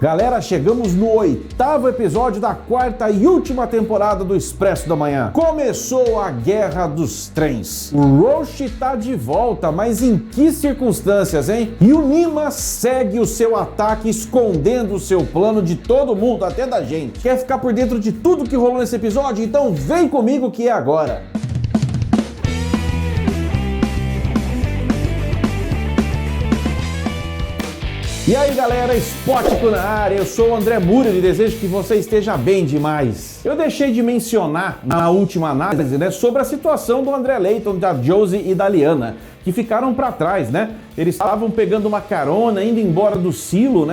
Galera, chegamos no 8º episódio da 4ª e última temporada do Expresso da Manhã. Começou a Guerra dos Trens. O Roshi tá de volta, mas em que circunstâncias, hein? E o Nima segue o seu ataque escondendo o seu plano de todo mundo, até da gente. Quer ficar por dentro de tudo que rolou nesse episódio? Então vem comigo que é agora. E aí galera, Spótico na área, eu sou o André Murilo e desejo que você esteja bem demais. Eu deixei de mencionar na última análise, sobre a situação do André Layton, da Josie e da Liana, que ficaram para trás, Eles estavam pegando uma carona, indo embora do silo,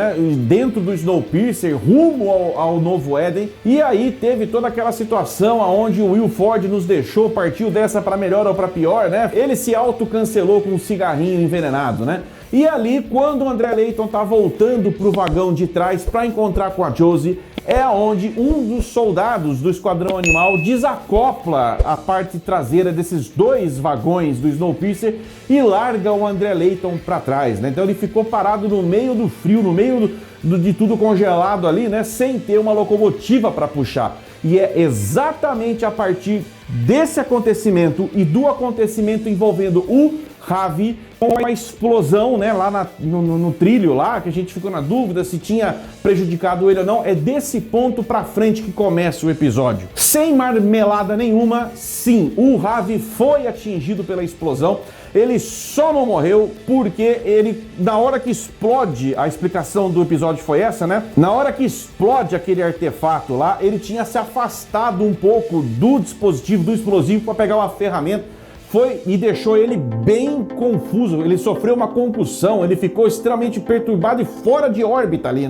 dentro do Snowpiercer, rumo ao Novo Éden. E aí teve toda aquela situação onde o Will Ford nos deixou, partiu dessa para melhor ou para pior, Ele se autocancelou com um cigarrinho envenenado, E ali, quando o André Layton tá voltando pro vagão de trás para encontrar com a Josie, é onde um dos soldados do Esquadrão Animal desacopla a parte traseira desses dois vagões do Snowpiercer e larga o André Layton para trás, Então ele ficou parado no meio do frio, no meio de tudo congelado ali, sem ter uma locomotiva para puxar. E é exatamente a partir desse acontecimento e do acontecimento envolvendo o Ravi, com a explosão, lá no trilho lá, que a gente ficou na dúvida se tinha prejudicado ele ou não. É desse ponto pra frente que começa o episódio. Sem marmelada nenhuma, sim, o Ravi foi atingido pela explosão. Ele só não morreu porque ele, na hora que explode, a explicação do episódio foi essa, Na hora que explode aquele artefato lá, ele tinha se afastado um pouco do dispositivo, do explosivo, para pegar uma ferramenta. Foi e deixou ele bem confuso, ele sofreu uma concussão, ele ficou extremamente perturbado e fora de órbita ali,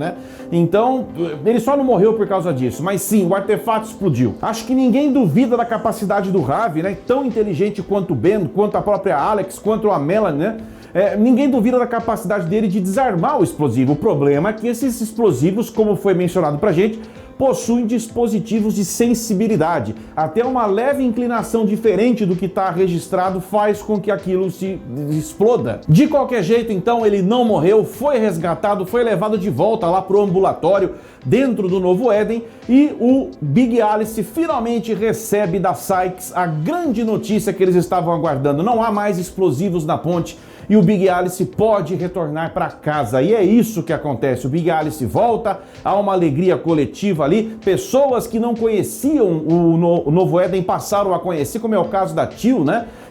Então, ele só não morreu por causa disso, mas sim, o artefato explodiu. Acho que ninguém duvida da capacidade do Ravi, Tão inteligente quanto o Ben, quanto a própria Alex, quanto a Melanie, ninguém duvida da capacidade dele de desarmar o explosivo. O problema é que esses explosivos, como foi mencionado pra gente, possuem dispositivos de sensibilidade. Até uma leve inclinação diferente do que está registrado faz com que aquilo se exploda. De qualquer jeito, então, ele não morreu, foi resgatado, foi levado de volta lá pro ambulatório dentro do Novo Éden e o Big Alice finalmente recebe da Sykes a grande notícia que eles estavam aguardando. Não há mais explosivos na ponte e o Big Alice pode retornar para casa. E é isso que acontece. O Big Alice volta, há uma alegria coletiva ali. Pessoas que não conheciam o Novo Éden passaram a conhecer, como é o caso da Teal,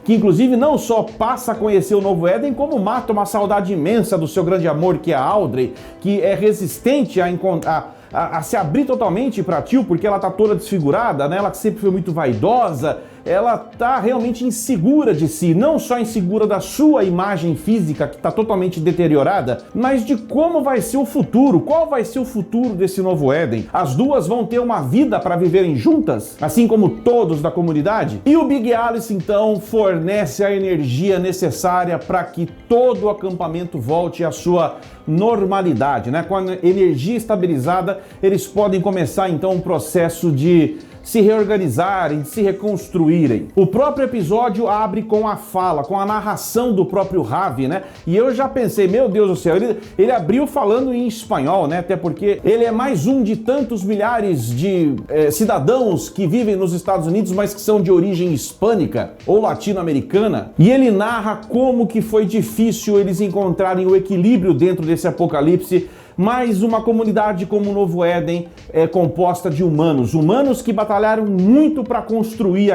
Que inclusive não só passa a conhecer o Novo Éden, como mata uma saudade imensa do seu grande amor, que é a Audrey, que é resistente a se abrir totalmente para a Teal, porque ela tá toda desfigurada, Ela sempre foi muito vaidosa, ela tá realmente insegura de si, não só insegura da sua imagem física, que tá totalmente deteriorada, mas de como vai ser o futuro, qual vai ser o futuro desse Novo Éden. As duas vão ter uma vida para viverem juntas, assim como todos da comunidade? E o Big Alice, então, fornece a energia necessária para que todo o acampamento volte à sua normalidade, Com a energia estabilizada, eles podem começar, então, um processo de se reorganizarem, de se reconstruírem. O próprio episódio abre com a fala, com a narração do próprio Ravi, E eu já pensei, meu Deus do céu, ele abriu falando em espanhol, Até porque ele é mais um de tantos milhares de cidadãos que vivem nos Estados Unidos, mas que são de origem hispânica ou latino-americana. E ele narra como que foi difícil eles encontrarem o equilíbrio dentro desse apocalipse. Mas uma comunidade como o Novo Éden é composta de humanos que batalharam muito para construir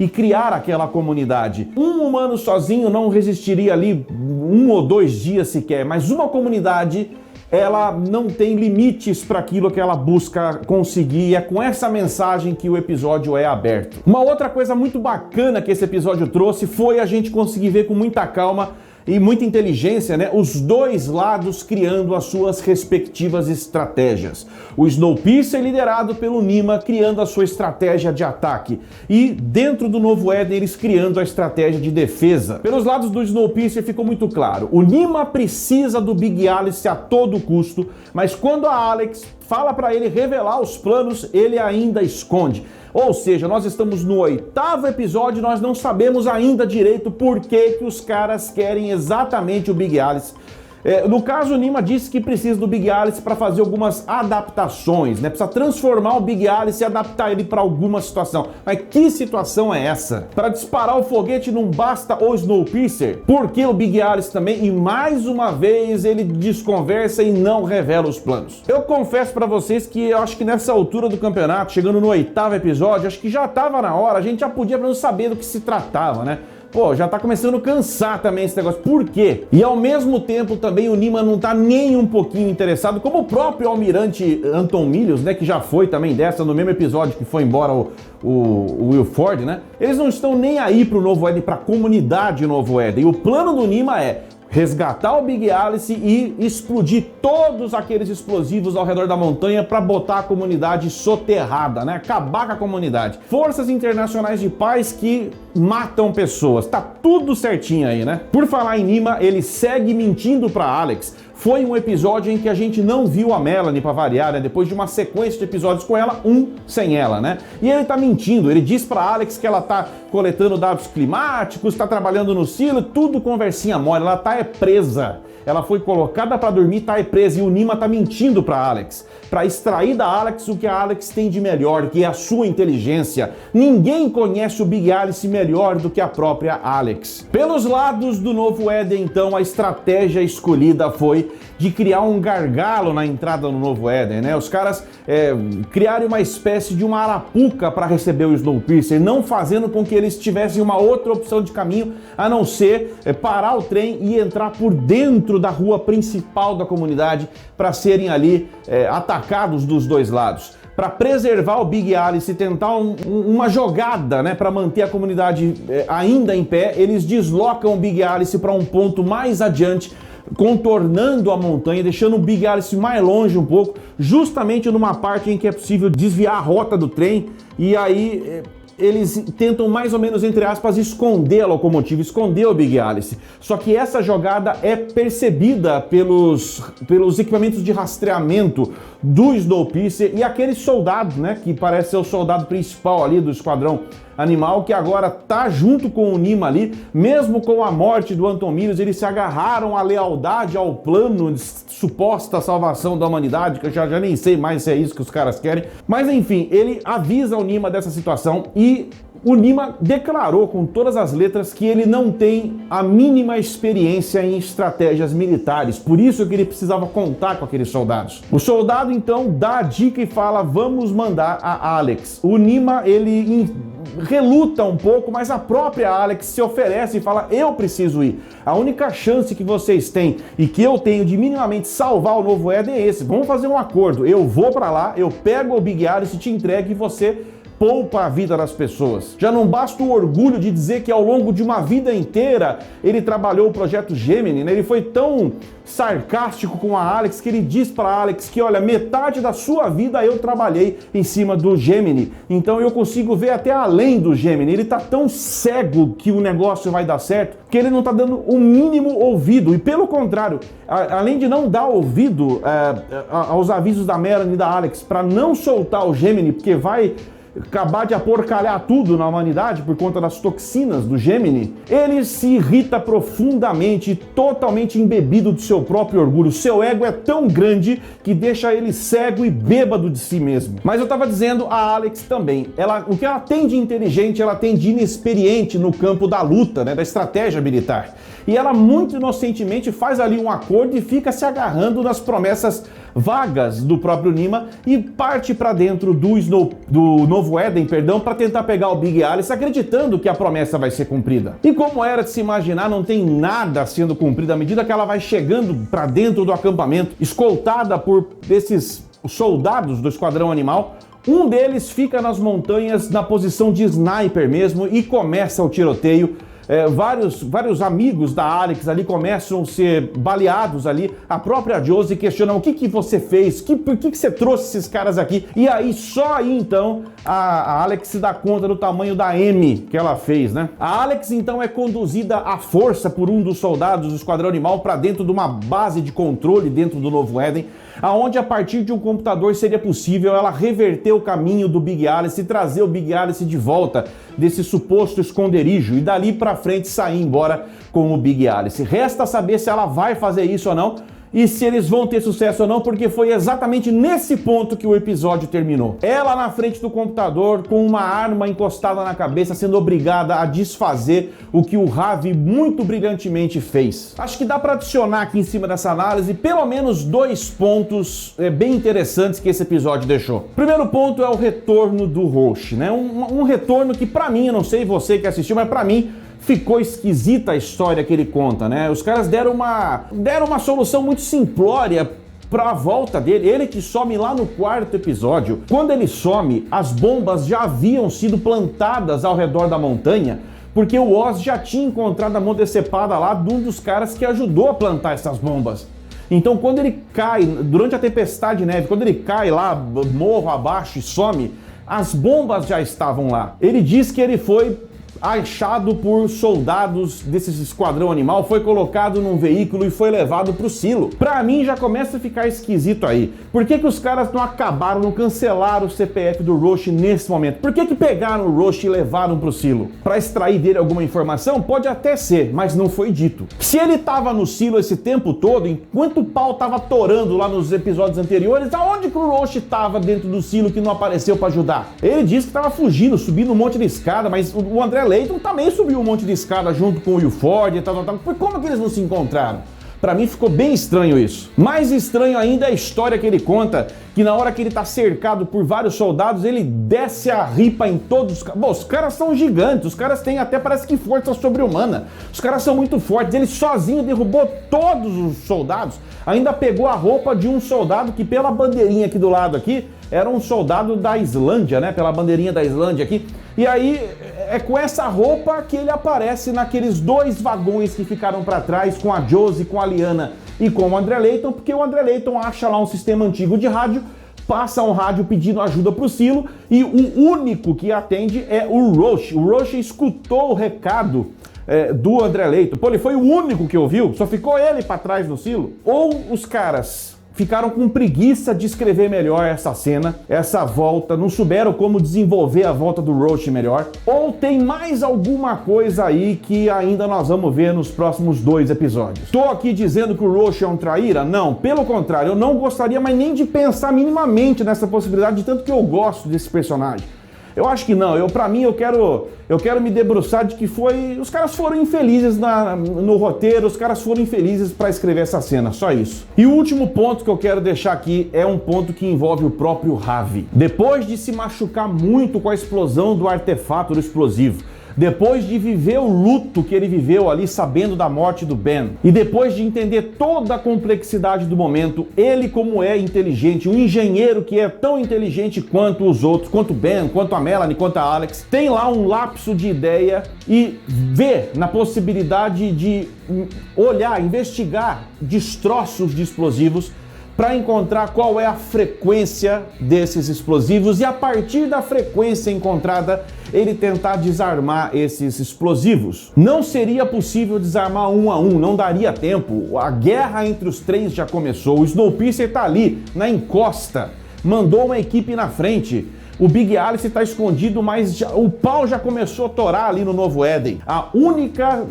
e criar aquela comunidade. Um humano sozinho não resistiria ali 1 ou 2 dias sequer, mas uma comunidade, ela não tem limites para aquilo que ela busca conseguir, e é com essa mensagem que o episódio é aberto. Uma outra coisa muito bacana que esse episódio trouxe foi a gente conseguir ver com muita calma e muita inteligência, os dois lados criando as suas respectivas estratégias. O Snowpiercer liderado pelo Nima criando a sua estratégia de ataque e dentro do Novo Éden eles criando a estratégia de defesa. Pelos lados do Snowpiercer ficou muito claro, o Nima precisa do Big Alice a todo custo, mas quando a Alex fala para ele revelar os planos, ele ainda esconde. Ou seja, nós estamos no 8º episódio e nós não sabemos ainda direito por que os caras querem exatamente o Big Alice. No caso, o Nima disse que precisa do Big Alice para fazer algumas adaptações, né? Precisa transformar o Big Alice e adaptar ele para alguma situação. Mas que situação é essa? Para disparar o foguete não basta o Snowpiercer? Por que o Big Alice também? E mais uma vez ele desconversa e não revela os planos. Eu confesso para vocês que eu acho que nessa altura do campeonato, chegando no 8º episódio, acho que já estava na hora, a gente já podia pelo menos saber do que se tratava, né? Pô, já tá começando a cansar também esse negócio. Por quê? E ao mesmo tempo também o Nima não tá nem um pouquinho interessado, como o próprio almirante Anton Milius, né, que já foi também dessa no mesmo episódio que foi embora o Will Ford, né? Eles não estão nem aí pro Novo Éden, pra comunidade Novo Éden. E o plano do Nima é resgatar o Big Alice e explodir todos aqueles explosivos ao redor da montanha para botar a comunidade soterrada, né? Acabar com a comunidade. Forças internacionais de paz que matam pessoas. Tá tudo certinho aí, né? Por falar em Nima, ele segue mentindo para Alex. Foi um episódio em que a gente não viu a Melanie, pra variar, né? Depois de uma sequência de episódios com ela, sem ela, né? E ele tá mentindo, ele diz pra Alex que ela tá coletando dados climáticos, tá trabalhando no silo, tudo conversinha mole, ela tá presa. Ela foi colocada pra dormir, tá presa, e o Nima tá mentindo pra Alex, pra extrair da Alex o que a Alex tem de melhor, que é a sua inteligência. Ninguém conhece o Big Alice melhor do que a própria Alex. Pelos lados do Novo Éden, então, a estratégia escolhida foi de criar um gargalo na entrada do Novo Éden, né? Os caras criaram uma espécie de uma arapuca para receber o Snowpiercer, não fazendo com que eles tivessem uma outra opção de caminho a não ser parar o trem e entrar por dentro da rua principal da comunidade para serem ali atacados dos dois lados. Para preservar o Big Alice e tentar uma jogada, né, para manter a comunidade ainda em pé, eles deslocam o Big Alice para um ponto mais adiante, contornando a montanha, deixando o Big Alice mais longe um pouco, justamente numa parte em que é possível desviar a rota do trem, e aí eles tentam mais ou menos, entre aspas, esconder a locomotiva, esconder o Big Alice. Só que essa jogada é percebida pelos equipamentos de rastreamento do Snowpiercer e aquele soldado, né, que parece ser o soldado principal ali do esquadrão animal, que agora tá junto com o Nima ali, mesmo com a morte do Anton Milius, eles se agarraram à lealdade ao plano de suposta salvação da humanidade, que eu já nem sei mais se é isso que os caras querem. Mas enfim, ele avisa o Nima dessa situação e o Nima declarou com todas as letras que ele não tem a mínima experiência em estratégias militares, por isso que ele precisava contar com aqueles soldados. O soldado então dá a dica e fala: vamos mandar a Alex. O Nima, ele reluta um pouco, mas a própria Alex se oferece e fala: eu preciso ir. A única chance que vocês têm e que eu tenho de minimamente salvar o Novo Éden é esse. Vamos fazer um acordo. Eu vou pra lá, eu pego o Big Alice, te entrego e você poupa a vida das pessoas. Já não basta o orgulho de dizer que ao longo de uma vida inteira ele trabalhou o projeto Gemini, né? Ele foi tão sarcástico com a Alex que ele diz para a Alex que, olha, metade da sua vida eu trabalhei em cima do Gemini, então eu consigo ver até além do Gemini. Ele tá tão cego que o negócio vai dar certo que ele não tá dando o mínimo ouvido, e pelo contrário, além de não dar ouvido aos avisos da Melanie e da Alex para não soltar o Gemini, porque vai acabar de aporcalhar tudo na humanidade por conta das toxinas do Gemini, ele se irrita profundamente, totalmente embebido do seu próprio orgulho. Seu ego é tão grande que deixa ele cego e bêbado de si mesmo. Mas eu tava dizendo, a Alex também, o que ela tem de inteligente, ela tem de inexperiente no campo da luta, né, da estratégia militar. E ela muito inocentemente faz ali um acordo e fica se agarrando nas promessas vagas do próprio Nima e parte para dentro do Novo Éden, para tentar pegar o Big Alice, acreditando que a promessa vai ser cumprida. E como era de se imaginar, não tem nada sendo cumprido à medida que ela vai chegando para dentro do acampamento, escoltada por esses soldados do Esquadrão Animal. Um deles fica nas montanhas na posição de sniper mesmo e começa o tiroteio. Vários amigos da Alex ali começam a ser baleados ali. A própria Josie questiona: o que você fez? Por que você trouxe esses caras aqui? E aí, só aí então, a Alex se dá conta do tamanho da M que ela fez, né? A Alex então é conduzida à força por um dos soldados do Esquadrão Animal para dentro de uma base de controle dentro do Novo Éden, aonde a partir de um computador seria possível ela reverter o caminho do Big Alice e trazer o Big Alice de volta desse suposto esconderijo, e dali para pra frente e sair embora com o Big Alice. Resta saber se ela vai fazer isso ou não, e se eles vão ter sucesso ou não, porque foi exatamente nesse ponto que o episódio terminou. Ela na frente do computador, com uma arma encostada na cabeça, sendo obrigada a desfazer o que o Ravi muito brilhantemente fez. Acho que dá para adicionar aqui em cima dessa análise pelo menos 2 pontos bem interessantes que esse episódio deixou. O primeiro ponto é o retorno do Roche, né? Um retorno que pra mim, eu não sei você que assistiu, mas pra mim ficou esquisita a história que ele conta, né? Os caras deram uma solução muito simplória para a volta dele. Ele que some lá no 4º episódio. Quando ele some, as bombas já haviam sido plantadas ao redor da montanha, porque o Oz já tinha encontrado a mão decepada lá de um dos caras que ajudou a plantar essas bombas. Então quando ele cai, durante a tempestade de neve, quando ele cai lá, morro abaixo e some, as bombas já estavam lá. Ele diz que ele foi achado por soldados desse esquadrão animal, foi colocado num veículo e foi levado pro silo. Pra mim já começa a ficar esquisito aí. Por que os caras não acabaram, não cancelaram o CPF do Roche nesse momento? Por que pegaram o Roche e levaram pro silo? Pra extrair dele alguma informação? Pode até ser, mas não foi dito. Se ele tava no silo esse tempo todo, enquanto o pau tava torando lá nos episódios anteriores, aonde que o Roche tava dentro do silo que não apareceu pra ajudar? Ele disse que tava fugindo, subindo um monte de escada, mas o André Layton também subiu um monte de escada junto com o Will Ford e tal. Como que eles não se encontraram? Pra mim ficou bem estranho isso. Mais estranho ainda é a história que ele conta, que na hora que ele tá cercado por vários soldados, ele desce a ripa em todos os... Bom, os caras são gigantes, os caras têm até, parece que, força sobre-humana. Os caras são muito fortes, ele sozinho derrubou todos os soldados, ainda pegou a roupa de um soldado que, pela bandeirinha aqui do lado aqui, era um soldado da Islândia, né? Pela bandeirinha da Islândia aqui. E aí, é com essa roupa que ele aparece naqueles 2 vagões que ficaram para trás, com a Josie, com a Liana e com o André Layton, porque o André Layton acha lá um sistema antigo de rádio, passa um rádio pedindo ajuda pro silo, e o único que atende é o Roche. O Roche escutou o recado do André Layton. Pô, ele foi o único que ouviu, só ficou ele para trás no silo. Ou os caras ficaram com preguiça de escrever melhor essa cena, essa volta, não souberam como desenvolver a volta do Roche melhor, ou tem mais alguma coisa aí que ainda nós vamos ver nos próximos 2 episódios. Tô aqui dizendo que o Roche é um traíra? Não, pelo contrário, eu não gostaria mais nem de pensar minimamente nessa possibilidade, de tanto que eu gosto desse personagem. Eu acho que não, pra mim eu quero me debruçar de que os caras foram infelizes no roteiro, os caras foram infelizes para escrever essa cena, só isso. E o último ponto que eu quero deixar aqui é um ponto que envolve o próprio Ravi. Depois de se machucar muito com a explosão do artefato do explosivo, depois de viver o luto que ele viveu ali sabendo da morte do Ben, e depois de entender toda a complexidade do momento, ele, como é inteligente, um engenheiro que é tão inteligente quanto os outros, quanto o Ben, quanto a Melanie, quanto a Alex, tem lá um lapso de ideia e vê na possibilidade de olhar, investigar destroços de explosivos para encontrar qual é a frequência desses explosivos e, a partir da frequência encontrada, ele tentar desarmar esses explosivos. Não seria possível desarmar um a um, não daria tempo. A guerra entre os 3 já começou, o Snowpiercer tá ali, na encosta, mandou uma equipe na frente. O Big Alice está escondido, mas o pau já começou a torar ali no Novo Éden. A única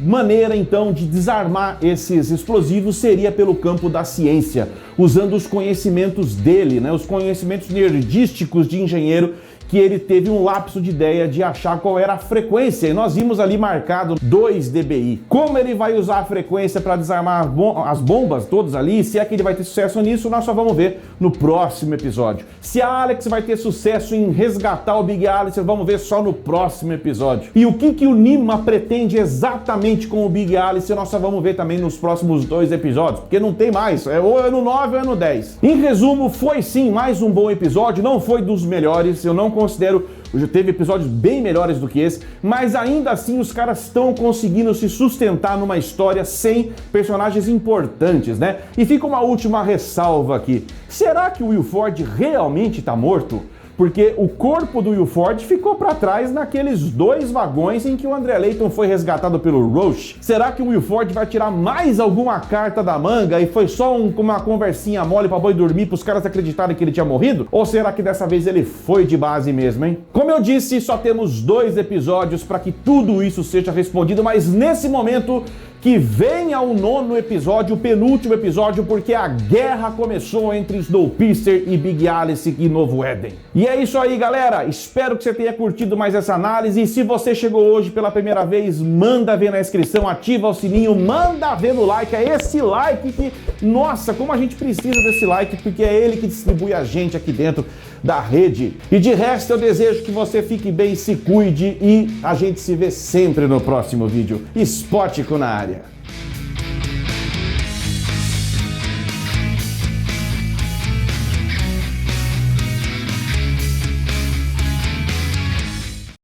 maneira, então, de desarmar esses explosivos seria pelo campo da ciência, usando os conhecimentos dele, né, os conhecimentos nerdísticos de engenheiro, que ele teve um lapso de ideia de achar qual era a frequência, e nós vimos ali marcado 2 dBi. Como ele vai usar a frequência para desarmar as bombas todas ali, se é que ele vai ter sucesso nisso, nós só vamos ver no próximo episódio. Se a Alex vai ter sucesso em resgatar o Big Alice, vamos ver só no próximo episódio. E o que o Nima pretende exatamente com o Big Alice, nós só vamos ver também nos próximos 2 episódios, porque não tem mais, ou é no 9 ou é no 10. Em resumo, foi sim mais um bom episódio, não foi dos melhores, eu não considero, já teve episódios bem melhores do que esse, mas ainda assim os caras estão conseguindo se sustentar numa história sem personagens importantes, né? E fica uma última ressalva aqui. Será que o Will Ford realmente tá morto? porque o corpo do Will Ford ficou para trás naqueles 2 vagões em que o André Layton foi resgatado pelo Roche. Será que o Will Ford vai tirar mais alguma carta da manga e foi só uma conversinha mole para boi dormir para os caras acreditarem que ele tinha morrido? Ou será que dessa vez ele foi de base mesmo, hein? Como eu disse, só temos 2 episódios para que tudo isso seja respondido, mas nesse momento que venha o 9º episódio, o penúltimo episódio, porque a guerra começou entre Snowpiercer e Big Alice e Novo Éden. E é isso aí, galera. Espero que você tenha curtido mais essa análise. E se você chegou hoje pela primeira vez, manda ver na inscrição, ativa o sininho, manda ver no like. É esse like que, nossa, como a gente precisa desse like, porque é ele que distribui a gente aqui dentro da rede. E de resto, eu desejo que você fique bem, se cuide e a gente se vê sempre no próximo vídeo. Spótico na área.